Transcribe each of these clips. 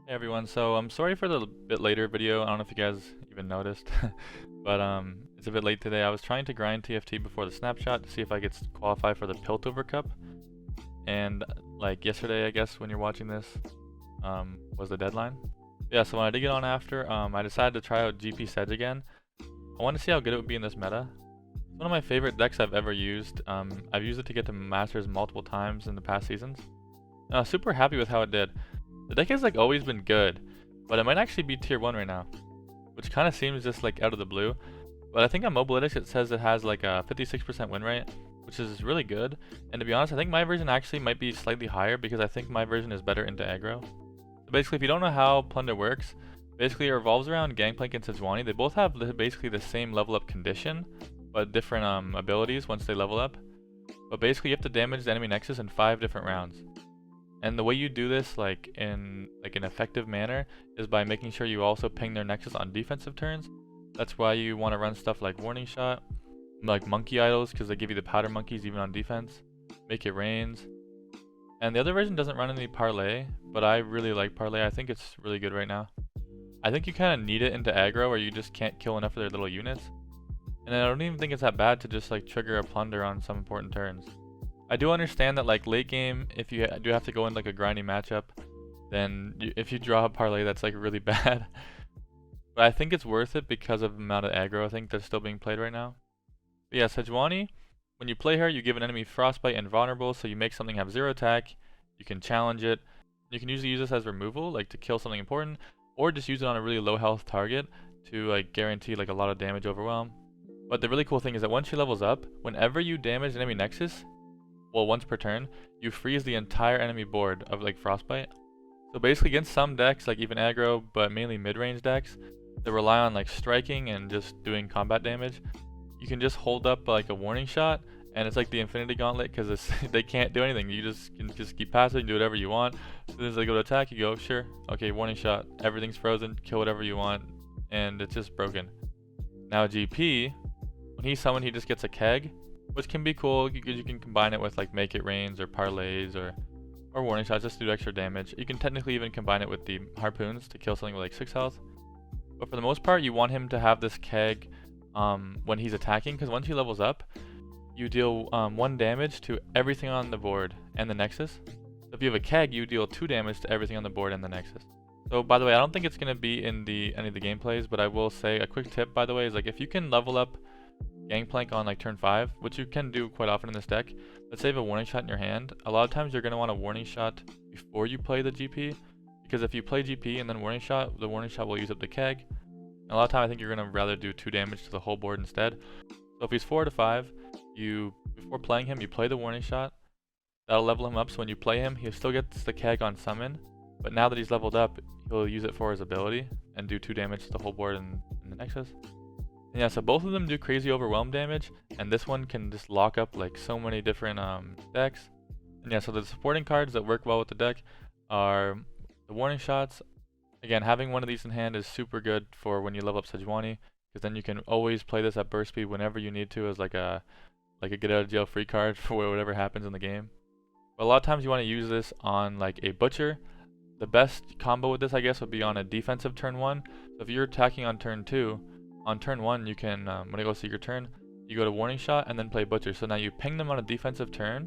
Hey everyone, so I'm sorry for the bit later video. I don't know if you guys even noticed, but it's a bit late today. I was trying to grind TFT before the snapshot to see if I could qualify for the Piltover Cup, and like yesterday, I guess when you're watching this, was the deadline. Yeah, so when I did get on after, I decided to try out GP Sedge again. I want to see how good it would be in this meta. It's one of my favorite decks I've ever used. I've used it to get to Masters multiple times in the past seasons. Super happy with how it did. The deck has like always been good, but it might actually be tier 1 right now, which kind of seems just like out of the blue. But I think on Mobalytics it says it has like a 56% win rate, which is really good. And to be honest, I think my version actually might be slightly higher because I think my version is better into aggro. So basically, if you don't know how Plunder works, basically it revolves around Gangplank and Sejuani. They both have basically the same level up condition, but different abilities once they level up. But basically you have to damage the enemy nexus in 5 different rounds. And the way you do this, like in an effective manner, is by making sure you also ping their nexus on defensive turns. That's why you want to run stuff like Warning Shot, like Monkey Idols, because they give you the powder monkeys even on defense. Make It Rains. And the other version doesn't run any parlay, but I really like parlay. I think it's really good right now. I think you kind of need it into aggro, where you just can't kill enough of their little units. And I don't even think it's that bad to just like trigger a plunder on some important turns. I do understand that like late game, if you do have to go in like a grinding matchup, then if you draw a parlay, that's like really bad. But I think it's worth it because of the amount of aggro I think that's still being played right now. But yeah, Sejuani, when you play her, you give an enemy frostbite and vulnerable, so you make something have 0 attack. You can challenge it. You can usually use this as removal, like to kill something important, or just use it on a really low health target to like guarantee like a lot of damage overwhelm. But the really cool thing is that once she levels up, whenever you damage an enemy nexus, well, once per turn, you freeze the entire enemy board of like Frostbite. So basically against some decks, like even aggro, but mainly mid-range decks, that rely on like striking and just doing combat damage, you can just hold up like a Warning Shot, and it's like the Infinity Gauntlet because they can't do anything. You can just keep passive and do whatever you want. As soon as they go to attack, you go, sure, okay, Warning Shot, everything's frozen, kill whatever you want, and it's just broken. Now GP, when he's summoned, he just gets a keg, which can be cool because you can combine it with like Make It Rains or parlays or Warning Shots just to do extra damage. You can technically even combine it with the harpoons to kill something with like 6 health. But for the most part, you want him to have this keg when he's attacking, because once he levels up, you deal 1 damage to everything on the board and the nexus. So if you have a keg, you deal 2 damage to everything on the board and the nexus. So by the way, I don't think it's going to be in any of the gameplays, but I will say a quick tip by the way is like if you can level up Gangplank on like turn 5, which you can do quite often in this deck. Let's say you have a Warning Shot in your hand. A lot of times you're going to want a Warning Shot before you play the GP, because if you play GP and then Warning Shot, the Warning Shot will use up the keg. And a lot of time I think you're going to rather do 2 damage to the whole board instead. So if he's 4 to 5, before playing him, you play the Warning Shot. That'll level him up, so when you play him, he still gets the keg on summon, but now that he's leveled up, he'll use it for his ability and do 2 damage to the whole board in the nexus. And yeah, so both of them do crazy overwhelm damage, and this one can just lock up like so many different decks. And yeah, so the supporting cards that work well with the deck are the Warning Shots. Again, having one of these in hand is super good for when you level up Sejuani, because then you can always play this at burst speed whenever you need to as like a get out of jail free card for whatever happens in the game. But a lot of times you want to use this on like a Butcher. The best combo with this, I guess, would be on a defensive turn 1. So if you're attacking on turn 2, on turn 1, you can, when it goes to your turn, you go to Warning Shot and then play Butcher. So now you ping them on a defensive turn,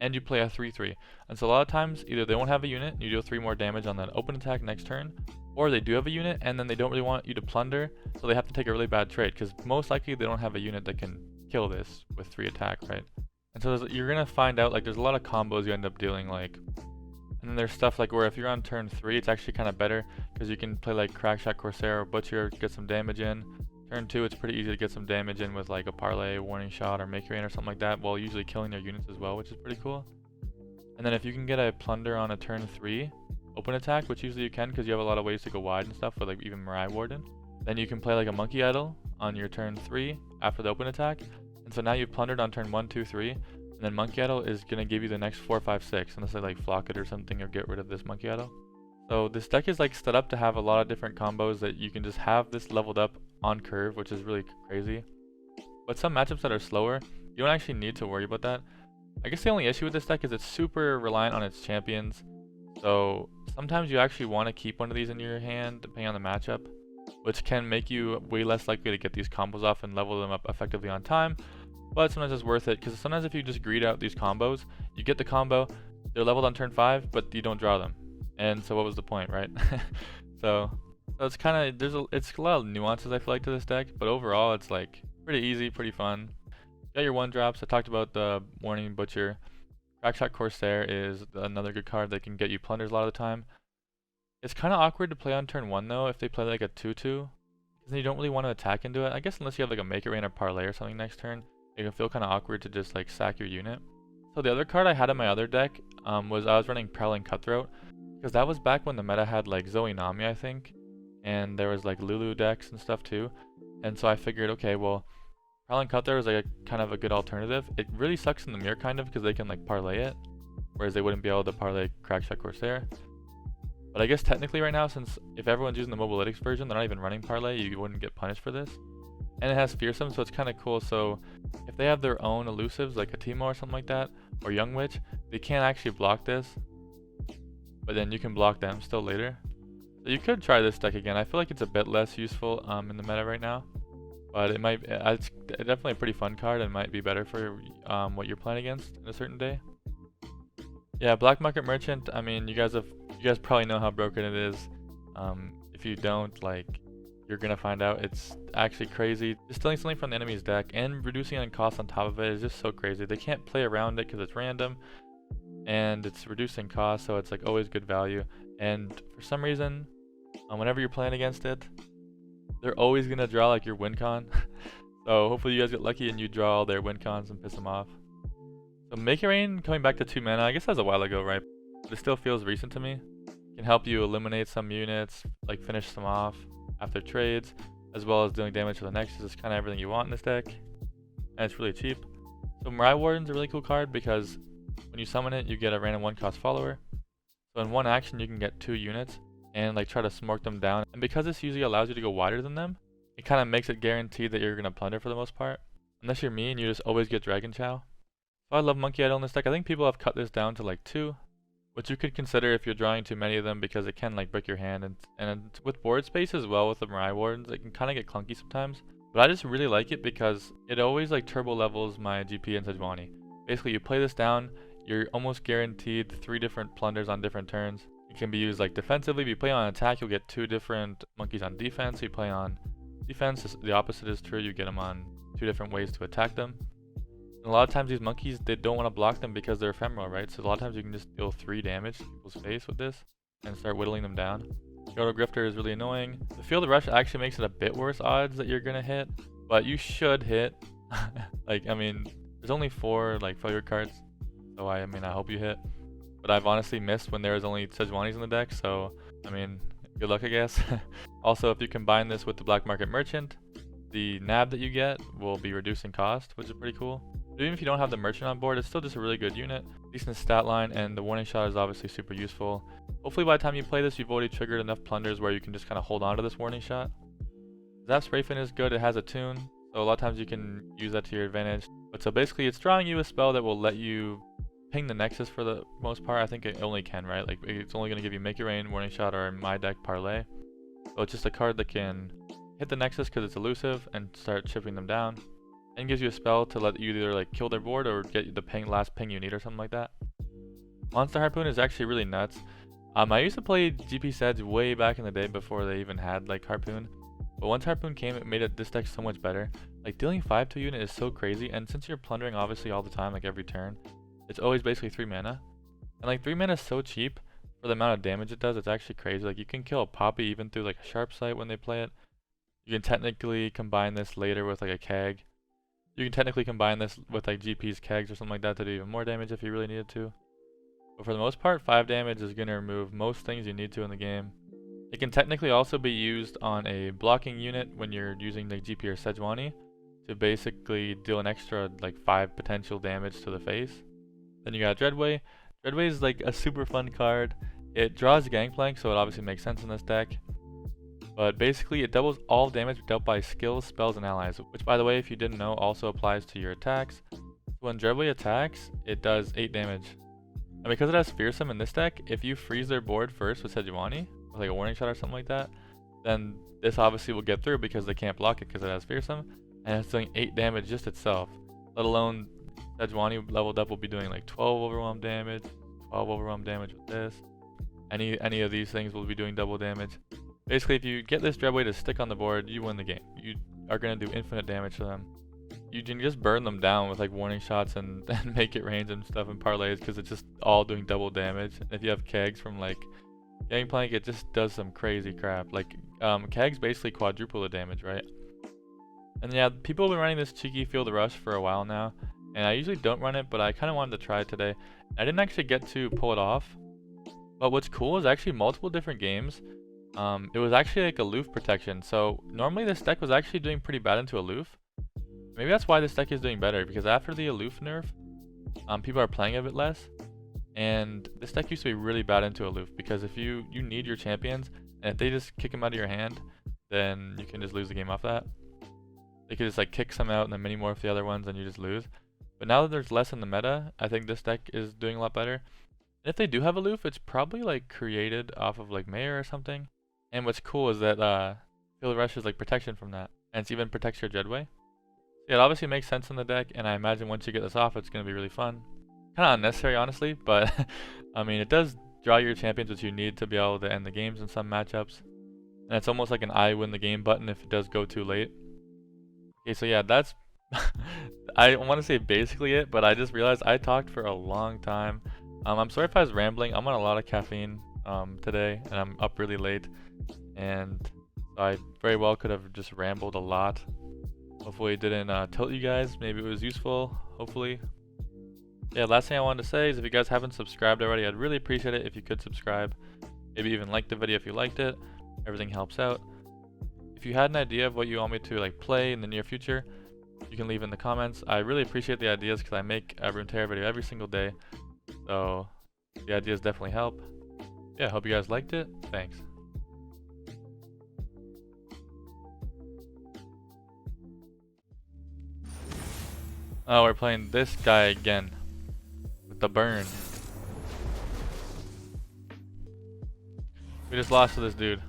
and you play a 3-3. And so a lot of times, either they won't have a unit, and you deal 3 more damage on that open attack next turn, or they do have a unit, and then they don't really want you to plunder, so they have to take a really bad trade, because most likely they don't have a unit that can kill this with 3 attack, right? And so you're going to find out, like, there's a lot of combos you end up dealing, like, and then there's stuff like where if you're on turn 3, it's actually kind of better, because you can play like Crackshot Corsair or Butcher, get some damage in. Turn 2, it's pretty easy to get some damage in with like a parlay, Warning Shot, or Make Rain or something like that, while usually killing their units as well, which is pretty cool. And then if you can get a Plunder on a turn 3 open attack, which usually you can because you have a lot of ways to go wide and stuff with like even Mirai Warden, then you can play like a Monkey Idol on your turn 3 after the open attack. And so now you've plundered on turn 1, 2, 3, and then Monkey Idol is going to give you the next 4, 5, 6, unless they like flock it or something or get rid of this Monkey Idol. So this deck is like set up to have a lot of different combos that you can just have this leveled up on curve, which is really crazy. But some matchups that are slower, you don't actually need to worry about that. I guess the only issue with this deck is it's super reliant on its champions. So sometimes you actually want to keep one of these in your hand depending on the matchup, which can make you way less likely to get these combos off and level them up effectively on time. But sometimes it's worth it, because sometimes if you just greed out these combos, you get the combo, they're leveled on turn 5, but you don't draw them. And so what was the point, right? so it's kind of, it's a lot of nuances I feel like to this deck, but overall it's like pretty easy, pretty fun. You got your 1-drops. I talked about the Warning Butcher. Crackshot Corsair is another good card that can get you plunders a lot of the time. It's kind of awkward to play on turn 1 though if they play like a 2-2, because then you don't really want to attack into it. I guess unless you have like a Make It Rain or Parlay or something next turn, it can feel kind of awkward to just like sack your unit. So the other card I had in my other deck was I was running Prowling Cutthroat, because that was back when the meta had like Zoe Nami, I think, and there was like Lulu decks and stuff too. And so I figured, okay, well, Prowling Cutthroat is like a kind of a good alternative. It really sucks in the mirror kind of because they can like parlay it, whereas they wouldn't be able to parlay Crackshot Corsair. But I guess technically right now, since if everyone's using the Mobalytics version, they're not even running parlay, you wouldn't get punished for this. And it has Fearsome, so it's kind of cool. So if they have their own elusives like a Teemo or something like that, or Young Witch, they can't actually block this, but then you can block them still later. So you could try this deck again. I feel like it's a bit less useful in the meta right now. But it's definitely a pretty fun card and might be better for what you're playing against in a certain day. Yeah, Black Market Merchant, I mean, you guys probably know how broken it is. If you don't, like, you're gonna find out. It's actually crazy. Just stealing something from the enemy's deck and reducing it in cost on top of it is just so crazy. They can't play around it because it's random, and it's reducing cost, so it's like always good value. And for some reason, whenever you're playing against it, they're always going to draw like your win con. So hopefully you guys get lucky and you draw all their win cons and piss them off. So Make It Rain coming back to 2 mana, I guess that was a while ago, right? But it still feels recent to me. It can help you eliminate some units, like finish them off after trades, as well as doing damage to the Nexus. It's kind of everything you want in this deck. And it's really cheap. So Mirai Warden's a really cool card because when you summon it, you get a random 1-cost follower. So in one action, you can get 2 units and like try to smoke them down. And because this usually allows you to go wider than them, it kind of makes it guaranteed that you're going to plunder for the most part. Unless you're me and you just always get Dragon Chow. So I love Monkey Idol in this deck. I think people have cut this down to like 2, which you could consider if you're drawing too many of them because it can like break your hand. And with board space as well with the Mirai Wardens, it can kind of get clunky sometimes. But I just really like it because it always like turbo levels my GP and Sejuani. Basically you play this down, you're almost guaranteed 3 different plunders on different turns. It can be used like defensively. If you play on attack, you'll get 2 different monkeys on defense. If you play on defense, the opposite is true. You get them on 2 different ways to attack them. And a lot of times these monkeys, they don't want to block them because they're ephemeral, right? So a lot of times you can just deal 3 damage to people's face with this and start whittling them down. Yoto Grifter is really annoying. The Field of Rush actually makes it a bit worse odds that you're going to hit, but you should hit. Like, I mean, there's only 4 like failure cards, so I hope you hit. But I've honestly missed when there was only Sejuanis in the deck, so, I mean, good luck, I guess. Also, if you combine this with the Black Market Merchant, the nab that you get will be reducing cost, which is pretty cool. But even if you don't have the Merchant on board, it's still just a really good unit. Decent stat line, and the Warning Shot is obviously super useful. Hopefully by the time you play this, you've already triggered enough plunders where you can just kind of hold on to this Warning Shot. Zap Spray Fin is good. It has a tune, so a lot of times you can use that to your advantage. But so basically, it's drawing you a spell that will let you ping the Nexus for the most part. I think it only can, right? Like, it's only going to give you Make It Rain, Warning Shot, or in my deck, Parlay. So it's just a card that can hit the Nexus because it's elusive and start chipping them down. And gives you a spell to let you either like kill their board or get the last ping you need or something like that. Monster Harpoon is actually really nuts. I used to play GP Sedge way back in the day before they even had like Harpoon. But once Harpoon came, it made this deck so much better. Like, dealing 5 to a unit is so crazy, and since you're plundering obviously all the time, like every turn, it's always basically 3 mana. And like 3 mana is so cheap for the amount of damage it does. It's actually crazy. Like, you can kill a Poppy even through like a Sharp Sight when they play it. You can technically combine this later with like a Keg. You can technically combine this with like GP's Kegs or something like that to do even more damage if you really needed to. But for the most part, 5 damage is going to remove most things you need to in the game. It can technically also be used on a blocking unit when you're using the GP or Sejuani to basically deal an extra like 5 potential damage to the face. Then you got Dreadway. Dreadway is like a super fun card. It draws Gangplank, so it obviously makes sense in this deck. But basically it doubles all damage dealt by skills, spells, and allies, which by the way, if you didn't know, also applies to your attacks. So when Dreadway attacks, it does 8 damage. And because it has Fearsome in this deck, if you freeze their board first with Sejuani, with like a warning shot or something like that, then this obviously will get through because they can't block it because it has Fearsome. And it's doing 8 damage just itself. Let alone Sejuani leveled up will be doing like 12 overwhelm damage, 12 overwhelm damage with this. Any of these things will be doing double damage. Basically, if you get this Dreadway to stick on the board, you win the game. You are going to do infinite damage to them. You can just burn them down with like warning shots and make it range and stuff and parlays because it's just all doing double damage. And if you have kegs from like Gangplank, it just does some crazy crap. Like kegs basically quadruple the damage, right? And yeah, people have been running this cheeky Feel the Rush for a while now. And I usually don't run it, but I kind of wanted to try it today. I didn't actually get to pull it off. But what's cool is actually multiple different games. It was actually like aloof protection. So normally this deck was actually doing pretty bad into aloof. Maybe that's why this deck is doing better, because after the aloof nerf, people are playing a bit less. And this deck used to be really bad into aloof, because if you need your champions, and if they just kick them out of your hand, then you can just lose the game off that. They could just like kick some out and then mini-morph the other ones and you just lose. But now that there's less in the meta, I think this deck is doing a lot better. And if they do have aloof, it's probably like created off of like Mayor or something. And what's cool is that Feel the Rush is like protection from that. And it even protects your Dreadway. Yeah, it obviously makes sense in the deck, and I imagine once you get this off, it's going to be really fun. Kind of unnecessary, honestly, but I mean, it does draw your champions, which you need to be able to end the games in some matchups. And it's almost like an I win the game button if it does go too late. Okay, so yeah, that's I want to say basically it, but I just realized I talked for a long time. I'm sorry if I was rambling. I'm on a lot of caffeine today, and I'm up really late, and I very well could have just rambled a lot. Hopefully it didn't tilt you guys. Maybe it was useful, hopefully. Yeah, last thing I wanted to say is if you guys haven't subscribed already, I'd really appreciate it if you could subscribe. Maybe even like the video if you liked it. Everything helps out. If you had an idea of what you want me to like play in the near future, you can leave in the comments. I really appreciate the ideas because I make a Runeterra video every single day. So the ideas definitely help. Yeah, hope you guys liked it. Thanks. Oh, we're playing this guy again. With the burn. We just lost to this dude.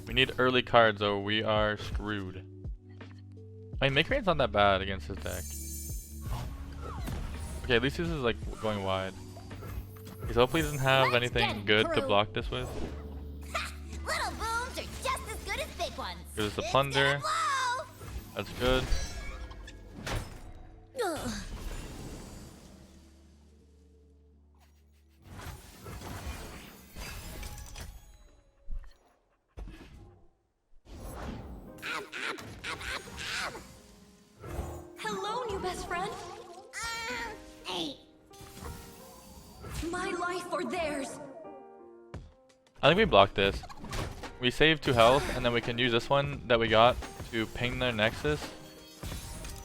We need early cards or we are screwed. I mean, Make-Rain's not that bad against his deck. Okay, at least this is like going wide. Because hopefully he doesn't have anything good to block this with. Little booms are just as good as big ones. There's the Plunder. That's good. Hello, new best friend. Hey. My life or theirs. I think we blocked this. We save 2 health, and then we can use this one that we got to ping their Nexus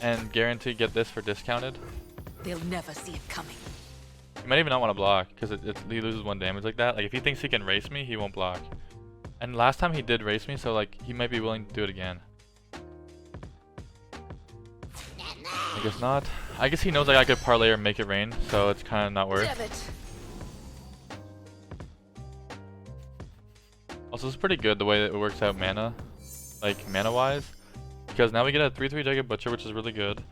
and guarantee get this for discounted. They'll never see it coming. He might even not want to block because he loses 1 damage like that. Like if he thinks he can race me, he won't block. And last time he did race me, so like he might be willing to do it again. I guess not. I guess he knows like I could parlay or make it rain, so it's kind of not worth. Also, it's pretty good the way that it works out mana, like mana wise, because now we get a 3/3 Jagged Butcher, which is really good.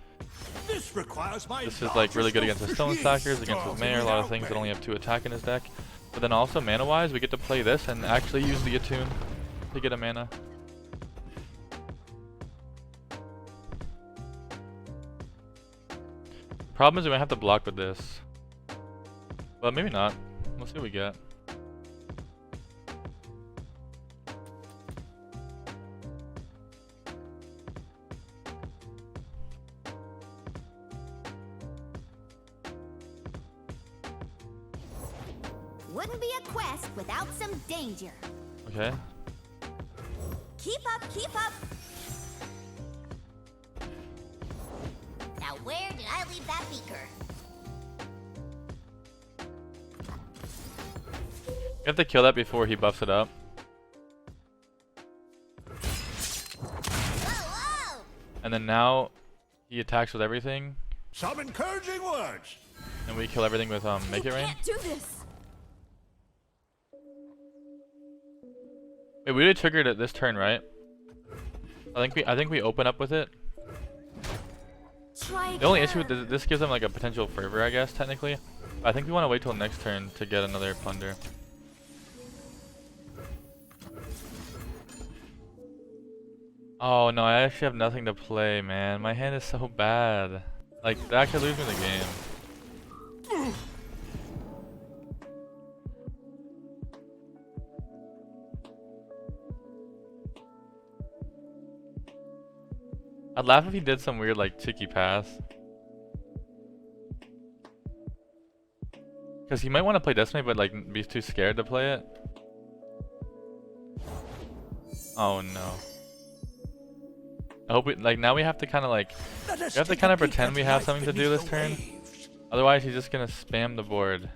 This is like really good against the Stone Stackers, against his Mayor, a lot of things that only have 2 attack in his deck. But then also mana wise, we get to play this and actually use the Attune to get a mana. The problem is we might have to block with this, but maybe not. Let's see what we get. Wouldn't be a quest without some danger. Okay. Keep up, keep up. Now where did I leave that beaker? You have to kill that before he buffs it up. Whoa, whoa! And then now he attacks with everything. Some encouraging words. And we kill everything with Make It Rain. Can't do this. Wait, we already triggered it this turn, right? I think we open up with it. Try The only issue again. with this gives them like a potential fervor, I guess, technically. But I think we want to wait till next turn to get another plunder. Oh no, I actually have nothing to play, man. My hand is so bad. Like, that could lose me the game. I'd laugh if he did some weird like cheeky pass. Because he might want to play Destiny but like be too scared to play it. Oh no. I hope we, like, now we have to kind of like, we have to kind of pretend we have something to do this turn. Otherwise he's just gonna spam the board.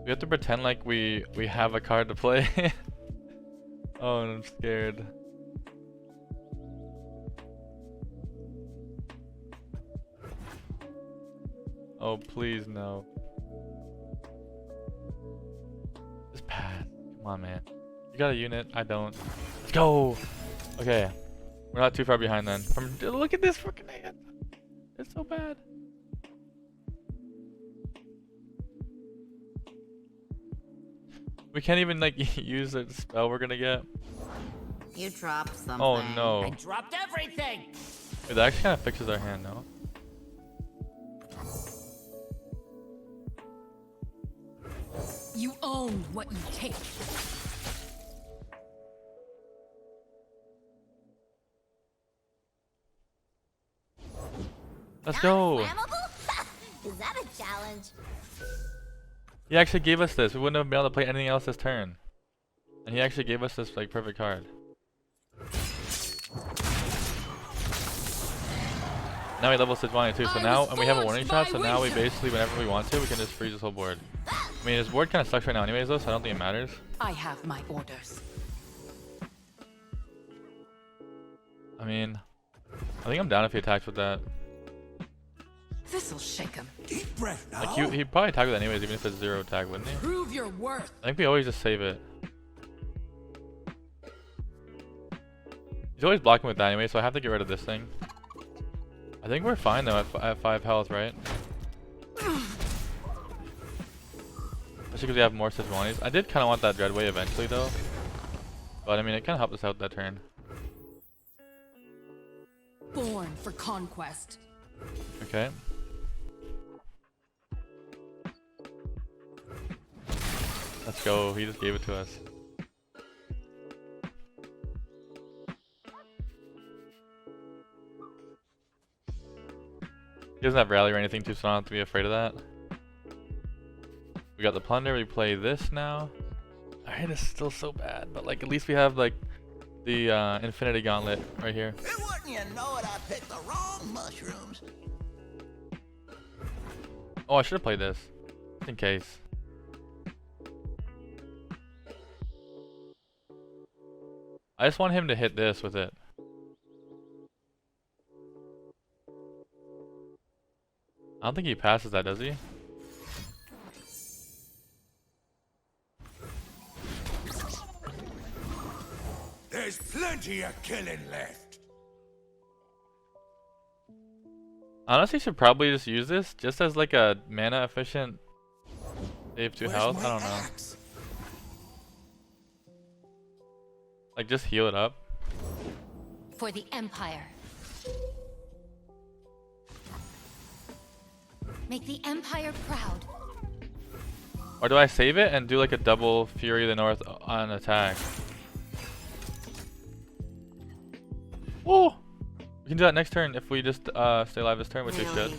We have to pretend like we have a card to play. Oh, I'm scared. Oh, please no. Just pass. Come on, man. You got a unit. I don't. Let's go. Okay. We're not too far behind then. Look at this fucking hand. It's so bad. We can't even like use the spell we're gonna get. You dropped something. Oh no. I dropped everything. Wait, that actually kind of fixes our hand, no? You own what you take. Let's Not go. flammable? Is that a challenge? He actually gave us this. We wouldn't have been able to play anything else this turn. And he actually gave us this like perfect card. Now we level Sejuani too, so now, and we have a warning shot, so now we basically, whenever we want to, we can just freeze this whole board. I mean, his board kind of sucks right now anyways though, so I don't think it matters. I have my orders. I mean, I think I'm down if he attacks with that. This'll shake him. Deep breath now. Like, he'd probably attack with it anyways, even if it's 0 attack, wouldn't he? Prove your worth. I think we always just save it. He's always blocking with that anyway, so I have to get rid of this thing. I think we're fine though at 5 health, right? Especially because we have more Sejuanis. I did kind of want that Dreadway eventually though. But I mean, it kind of helped us out that turn. Born for conquest. Okay. Let's go. He just gave it to us. He doesn't have rally or anything too, so I don't have to be afraid of that. We got the plunder. We play this now. Our hand is still so bad, but like at least we have like the infinity gauntlet right here. And wouldn't you know it, I picked the wrong mushrooms. Oh, I should have played this, just in case. I just want him to hit this with it. I don't think he passes that, does he? There's plenty of killing left. Honestly, should probably just use this just as like a mana efficient save 2 health. I don't know. Axe? Like just heal it up. For the Empire. Make the Empire proud. Or do I save it and do like a double Fury of the North on attack? Oh! We can do that next turn if we just stay alive this turn, which we should.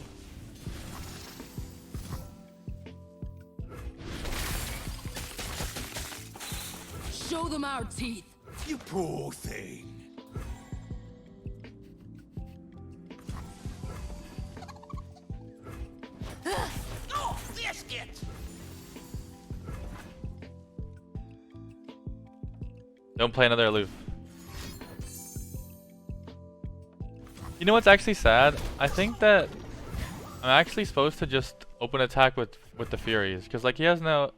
Show them our teeth. You poor thing. Oh, biscuit! Don't play another aloof. You know what's actually sad? I think that I'm actually supposed to just open attack with the Furies, because like he has no.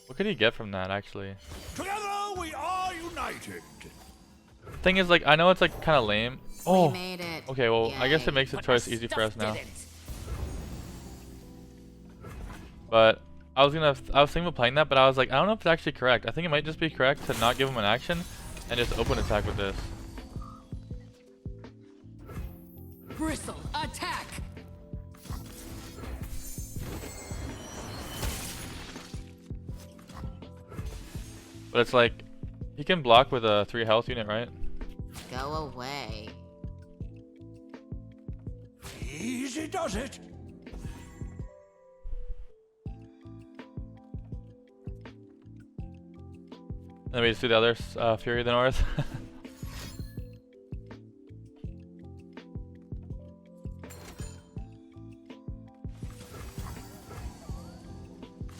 What could he get from that actually? Together we are united. Thing is, like, I know it's like kind of lame. Oh. We made it. Okay, well, I guess it Yay. makes the But choice the easy for stuff us now. didn't. But I was thinking of playing that, but I was like, I don't know if it's actually correct. I think it might just be correct to not give him an action and just open attack with this. Bristle, attack! But it's like, he can block with a 3 health unit, right? Go away. Easy does it. Then we just do the other Fury of the North.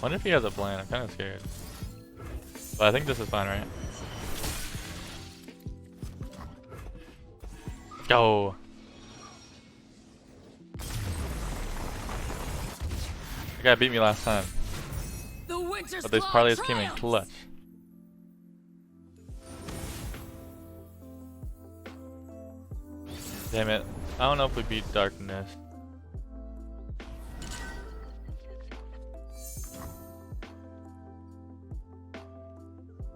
Wonder if he has a plan. I'm kind of scared. But I think this is fine, right? Go. The guy beat me last time. The Winter's But this Claw parlays came in triumphs! clutch. Damn it. I don't know if we beat Darkness.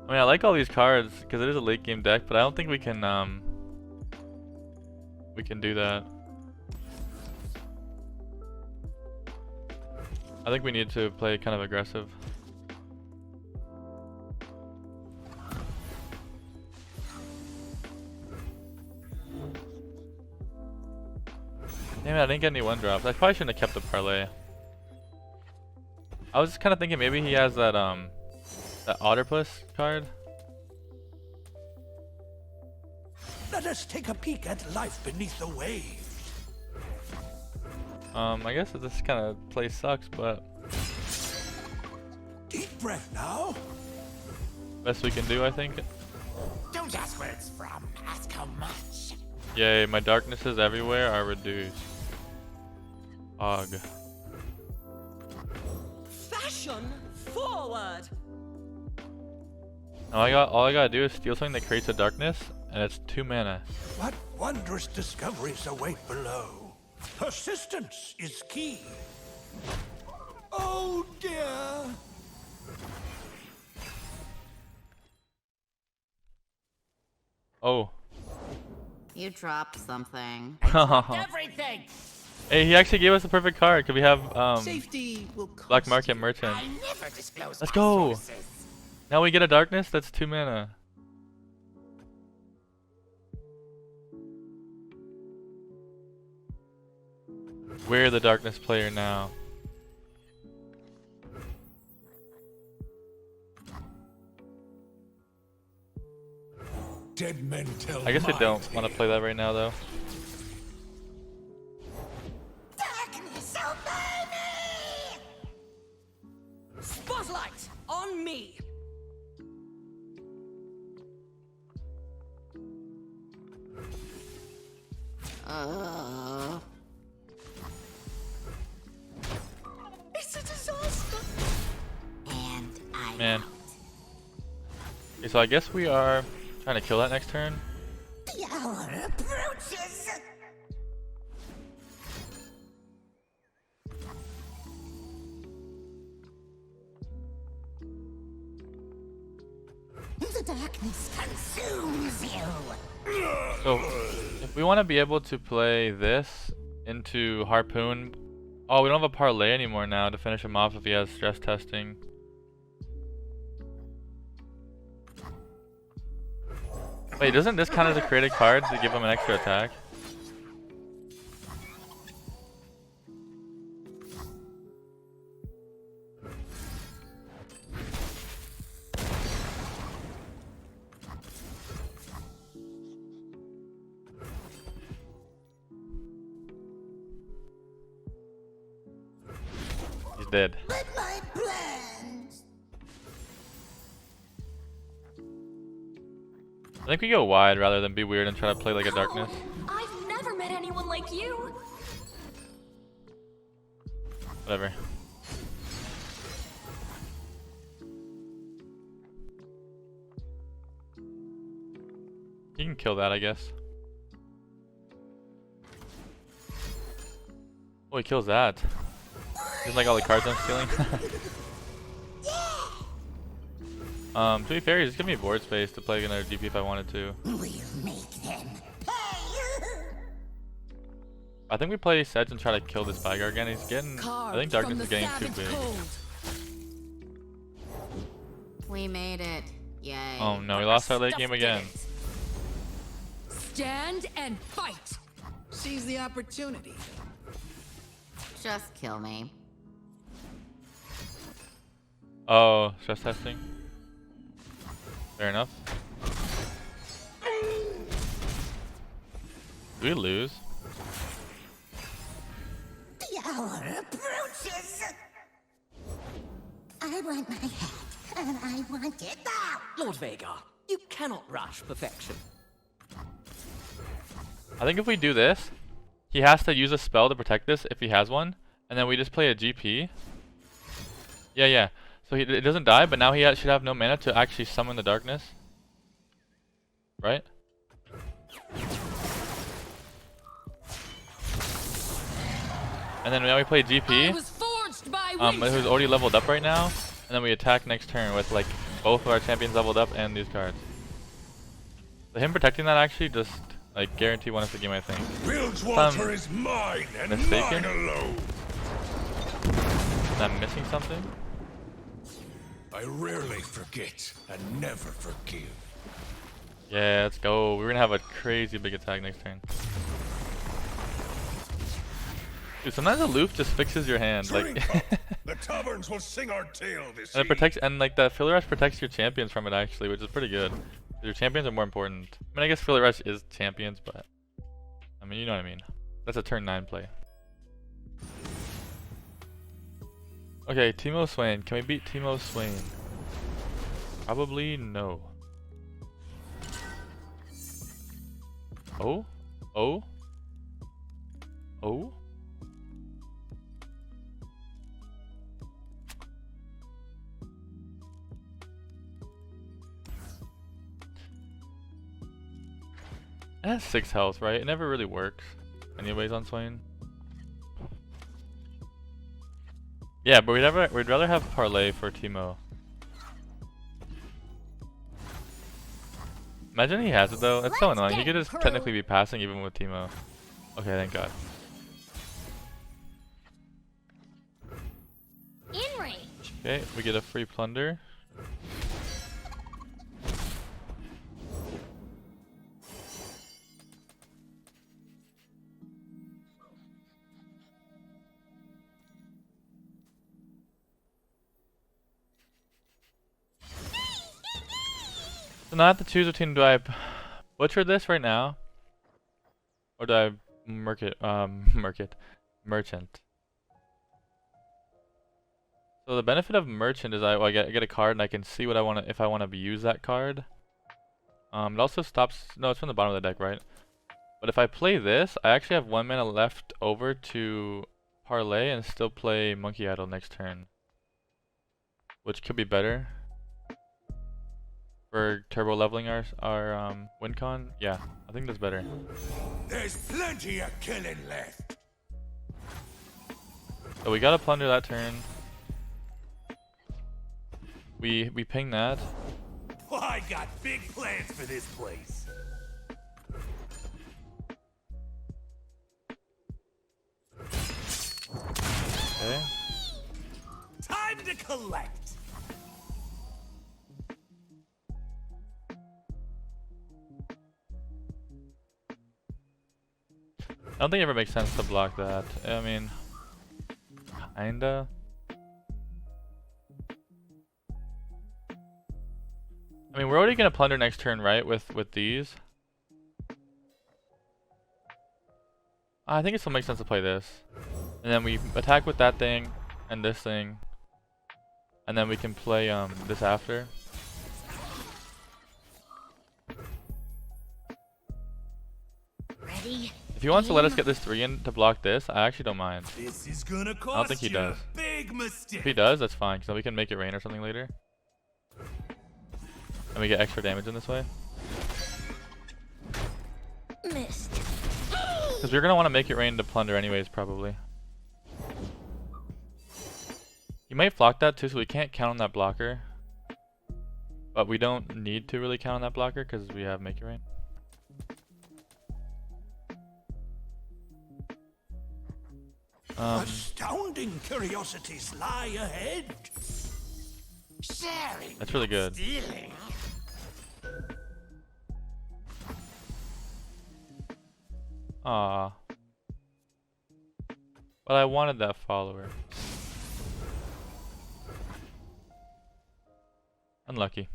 I mean, I like all these cards because it is a late game deck, but I don't think we can do that. I think we need to play kind of aggressive. Damn it, I didn't get any 1-drops. I probably shouldn't have kept the parlay. I was just kind of thinking maybe he has that that Otterpuss card. Let us take a peek at life beneath the waves. I guess this kind of play sucks, but Deep breath now. best we can do, I think. Don't ask where it's from. Ask how much. Yay, my darknesses everywhere are reduced. Ugh. Fashion forward! Now all I gotta do is steal something that creates a darkness, and it's 2 mana. What wondrous discoveries await below. Persistence is key. Oh dear. Oh. You dropped something. Everything! Hey, he actually gave us the perfect card. Could we have Safety will cost Black Market Merchant? I never disclose Let's my go. sources. Now we get a darkness. That's 2 mana. We're the darkness player now. Dead men tell I guess we my don't tale. want to play that right now, though. Darkness, obey me! Spotlight on me! It's a disaster! And I Man. Okay, so I guess we are trying to kill that next turn. The hour approaches! The darkness consumes you! So if we want to be able to play this into Harpoon. Oh, we don't have a parlay anymore now to finish him off if he has stress testing. Wait, doesn't this count as a created card to give him an extra attack? He's dead. But my plans! I think we go wide rather than be weird and try to play like a darkness. I've never met anyone like you! Whatever. You can kill that, I guess. Oh, he kills that. Just like all the cards I'm stealing. To be fair, just give me board space to play another GP if I wanted to. We'll make them pay. I think we play Sedge and try to kill this Vigar again. He's getting. I think Darkness is getting too big. We made it. Yay. Oh no, we lost our late game again. Stand and fight. Seize the opportunity. Just kill me. Oh, stress testing. Fair enough. Do we lose? The hour approaches. I want my hat, and I want it now. Lord Vagar, you cannot rush perfection. I think if we do this, he has to use a spell to protect this if he has one, and then we just play a GP. Yeah. So it doesn't die, but now he should have no mana to actually summon the darkness. Right? And then now we play GP. Who's already leveled up right now, and then we attack next turn with like both of our champions leveled up and these cards. So him protecting that actually just like guarantee one of the game, I think. Bilgewater is mine and mistaken? mine alone. Am I missing something? I rarely forget and never forgive. Yeah, let's go. We're gonna have a crazy big attack next turn. Dude, sometimes aloof just fixes your hand. Like The taverns will sing our tale this and it protects, and like the Filler Rush protects your champions from it actually, which is pretty good. Your champions are more important. I mean, I guess Filler Rush is champions, but I mean, you know what I mean. That's a turn 9 play. Okay, Teemo Swain. Can we beat Teemo Swain? Probably no. Oh? Oh? Oh? It has 6 health, right? It never really works anyways on Swain. Yeah, but we'd rather have Parlay for Teemo. Imagine he has it though. It's so annoying. He could just technically be passing even with Teemo. Okay, thank God. In range. Okay, we get a free plunder. So now I have to choose between, do I butcher this right now, or do I merchant? So the benefit of merchant is I get a card and I can see what I want to, if I want to use that card. It also stops. No, it's from the bottom of the deck, right? But if I play this, I actually have 1 mana left over to parlay and still play Monkey Idol next turn, which could be better. For turbo leveling our win con, yeah, I think that's better. There's plenty of killing left. So we gotta plunder that turn. We ping that. Oh, I got big plans for this place. Okay. Time to collect. I don't think it ever makes sense to block that. I mean, kinda. I mean, we're already gonna plunder next turn, right? With these. I think it still makes sense to play this, and then we attack with that thing and this thing, and then we can play this after. Ready? If he wants to let us get this 3 in to block this, I actually don't mind. This is gonna I don't cost think he you does. a big mistake. If he does, that's fine, because then we can make it rain or something later. And we get extra damage in this way. Missed. Because we're going to want to make it rain to plunder anyways, probably. You might flock that too, so we can't count on that blocker. But we don't need to really count on that blocker, because we have make it rain. Astounding curiosities lie ahead. Sharing. That's really good. Stealing. Aww. But I wanted that follower. Unlucky.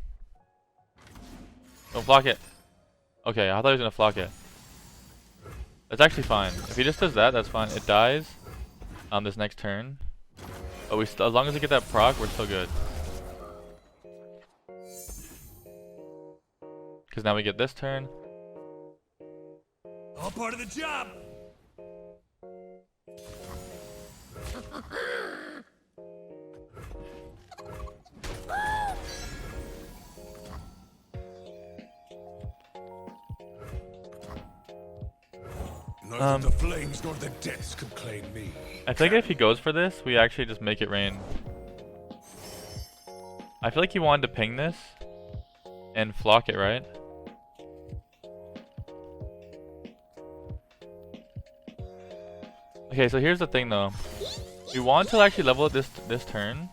Don't flock it. Okay, I thought he was gonna flock it. That's actually fine. If he just does that, that's fine. It dies on this next turn. But we as long as we get that proc, we're still good. Because now we get this turn. All part of the job. Neither the flames nor the depths could claim me. I think if he goes for this, we actually just make it rain. I feel like he wanted to ping this and flock it, right? Okay, so here's the thing though. We want to actually level it this turn.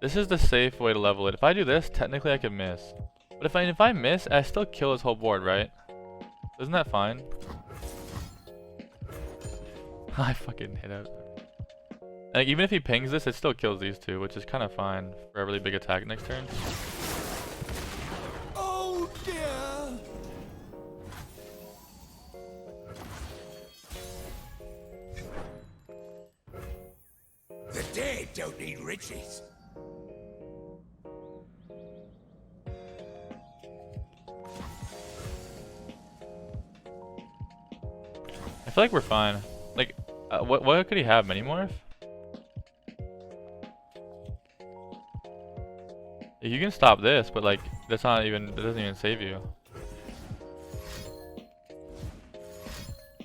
This is the safe way to level it. If I do this, technically I could miss. But if I miss, I still kill his whole board, right? Isn't that fine? I fucking hit out. Like, even if he pings this, it still kills these two, which is kind of fine for a really big attack next turn. Oh dear. The dead don't need riches. I feel like we're fine. Like, what could he have? Mini-morph? You can stop this, but like, that's not even, that doesn't even save you.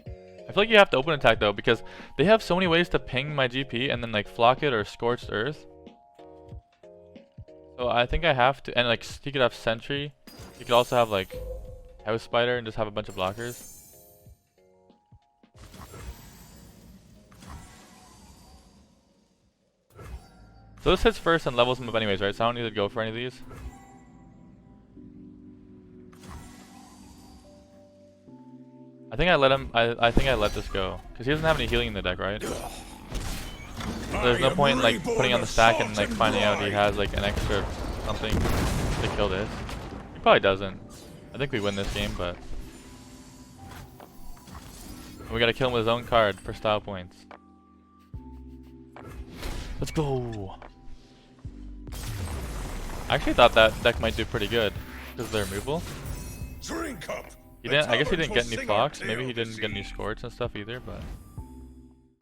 I feel like you have to open attack though, because they have so many ways to ping my GP and then like flock it or scorched earth. So I think I have to, and like he could have sentry. He could also have like house spider and just have a bunch of blockers. So this hits first and levels him up anyways, right? So I don't need to go for any of these. I think I let him. I think I let this go because he doesn't have any healing in the deck, right? So there's no point like putting on the stack and like finding out he has like an extra something to kill this. He probably doesn't. I think we win this game, but we gotta kill him with his own card for style points. Let's go. I actually thought that deck might do pretty good because of their removal. Drink up. He didn't. I guess he didn't get any flocks. Maybe he didn't get any scorch and stuff either, but.